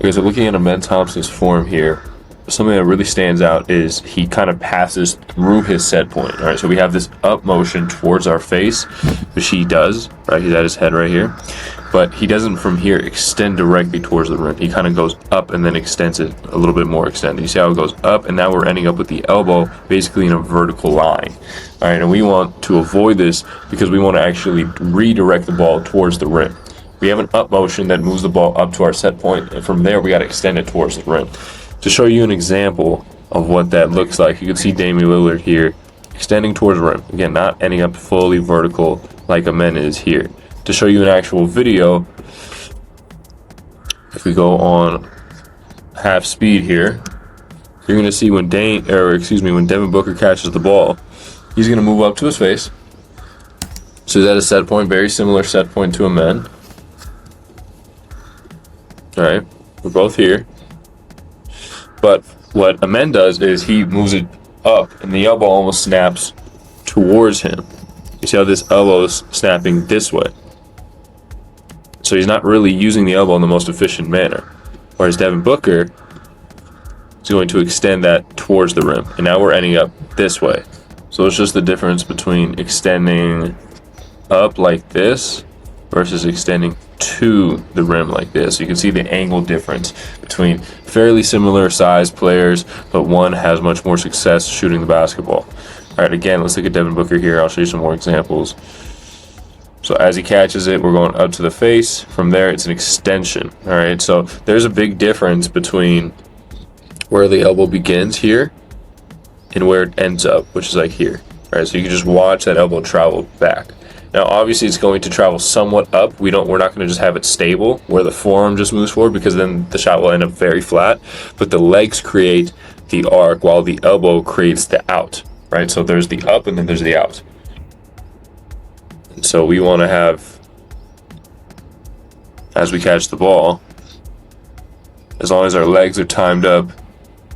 Okay, so looking at Amen Thompson's form here, something that really stands out is he kind of passes through his set point. All right, so we have this up motion towards our face, which he does, right? He's at his head right here. But he doesn't from here extend directly towards the rim. He kind of goes up and then extends it a little bit more extended. You see how it goes up, and now we're ending up with the elbow basically in a vertical line. All right, and we want to avoid this because we want to actually redirect the ball towards the rim. We have an up motion that moves the ball up to our set point, and from there we got to extend it towards the rim. To show you an example of what that looks like, you can see Damian Lillard here extending towards the rim. Again, not ending up fully vertical like Amen is here. To show you an actual video, if we go on half speed here, you're going to see when Devin Booker catches the ball, he's going to move up to his face. So he's at a set point, very similar set point to Amen. All right, we're both here. But what Amen does is he moves it up, and the elbow almost snaps towards him. You see how this elbow is snapping this way. So he's not really using the elbow in the most efficient manner. Whereas Devin Booker is going to extend that towards the rim. And now we're ending up this way. So it's just the difference between extending up like this versus extending to the rim like this. So you can see the angle difference between fairly similar sized players, but one has much more success shooting the basketball. All right, again, let's look at Devin Booker here. I'll show you some more examples. So as he catches it, we're going up to the face. From there, it's an extension. All right, so there's a big difference between where the elbow begins here and where it ends up, which is like here. All right, so you can just watch that elbow travel back. Now, obviously, it's going to travel somewhat up. We're not going to just have it stable where the forearm just moves forward, because then the shot will end up very flat. But the legs create the arc while the elbow creates the out, right? So there's the up and then there's the out. And so we want to have, as we catch the ball, as long as our legs are timed up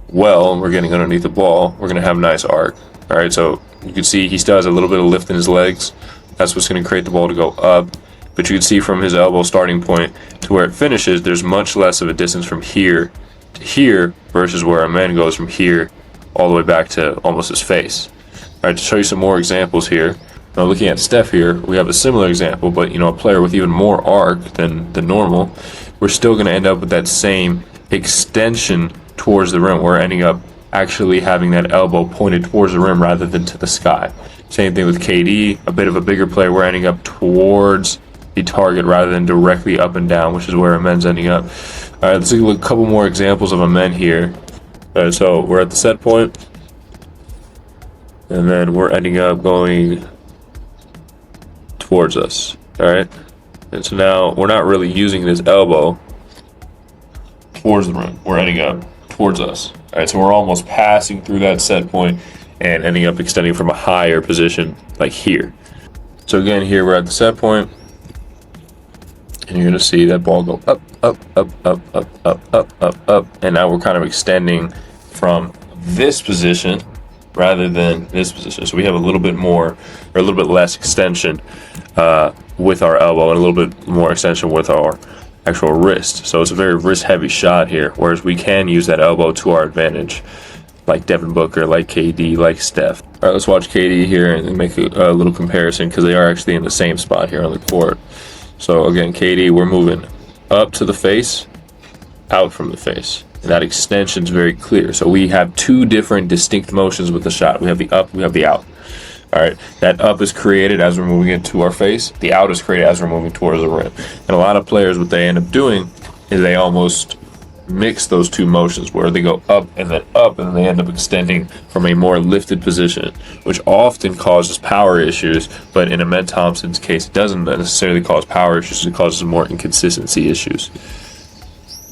well and we're getting underneath the ball, we're going to have a nice arc. All right, so you can see he still has a little bit of lift in his legs. That's what's going to create the ball to go up. But you can see from his elbow starting point to where it finishes, there's much less of a distance from here to here versus where Amen goes from here all the way back to almost his face. All right, to show you some more examples here. Now, looking at Steph here, we have a similar example, but a player with even more arc than the normal. We're still going to end up with that same extension towards the rim. We're ending up actually having that elbow pointed towards the rim rather than to the sky. Same thing with KD, a bit of a bigger player. We're ending up towards the target rather than directly up and down, which is where Amen's ending up. All right, let's take a look at a couple more examples of Amen here. All right, so we're at the set point, and then we're ending up going towards us. All right, and so now we're not really using this elbow towards the rim. We're ending up towards us. All right, so we're almost passing through that set point and ending up extending from a higher position like here. So again, here we're at the set point, and you're going to see that ball go up, up, up, up, up, up, up, up, up, and now we're kind of extending from this position rather than this position. So we have a little bit more, or a little bit less extension with our elbow, and a little bit more extension with our actual wrist. So it's a very wrist-heavy shot here, whereas we can use that elbow to our advantage, like Devin Booker, like KD, like Steph. All right, let's watch KD here and make a little comparison, because they are actually in the same spot here on the court. So again, KD, we're moving up to the face, out from the face. And that extension is very clear. So we have two different distinct motions with the shot. We have the up, we have the out. All right, that up is created as we're moving it to our face. The out is created as we're moving towards the rim. And a lot of players, what they end up doing is they almost mix those two motions, where they go up, and then they end up extending from a more lifted position, which often causes power issues. But in Amen Thompson's case, it doesn't necessarily cause power issues. It causes more inconsistency issues.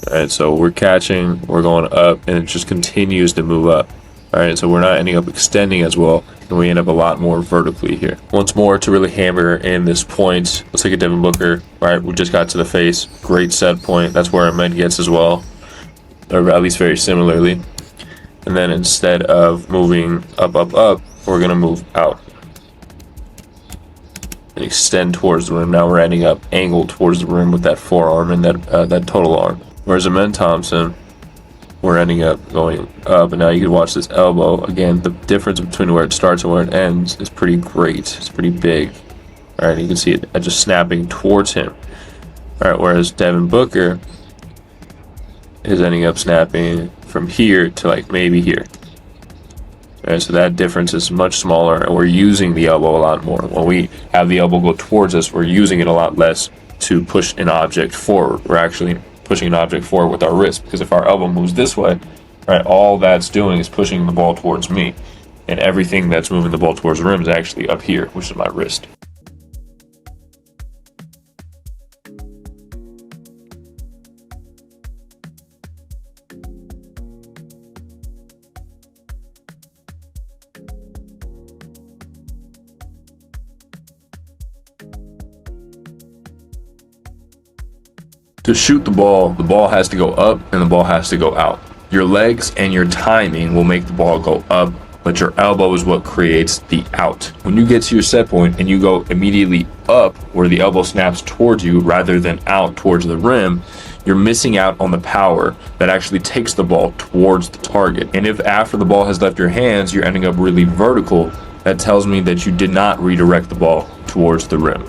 All right, so we're catching, we're going up, and it just continues to move up. All right, so we're not ending up extending as well, and we end up a lot more vertically here. Once more, to really hammer in this point, let's take a Devin Booker. All right, we just got to the face. Great set point. That's where Amen gets as well, or at least very similarly. And then instead of moving up, up, up, we're going to move out and extend towards the rim. Now we're ending up angled towards the rim with that forearm and that total arm. Whereas Amen Thompson, we're ending up going up, and now you can watch this elbow. Again, the difference between where it starts and where it ends is pretty great. It's pretty big. All right, you can see it just snapping towards him. All right, whereas Devin Booker is ending up snapping from here to like maybe here. All right, so that difference is much smaller, and we're using the elbow a lot more. When we have the elbow go towards us, we're using it a lot less to push an object forward. We're actually pushing an object forward with our wrist, because if our elbow moves this way, right, all that's doing is pushing the ball towards me, and everything that's moving the ball towards the rim is actually up here, which is my wrist. To shoot the ball has to go up and the ball has to go out. Your legs and your timing will make the ball go up, but your elbow is what creates the out. When you get to your set point and you go immediately up where the elbow snaps towards you rather than out towards the rim, you're missing out on the power that actually takes the ball towards the target. And if after the ball has left your hands, you're ending up really vertical, that tells me that you did not redirect the ball towards the rim.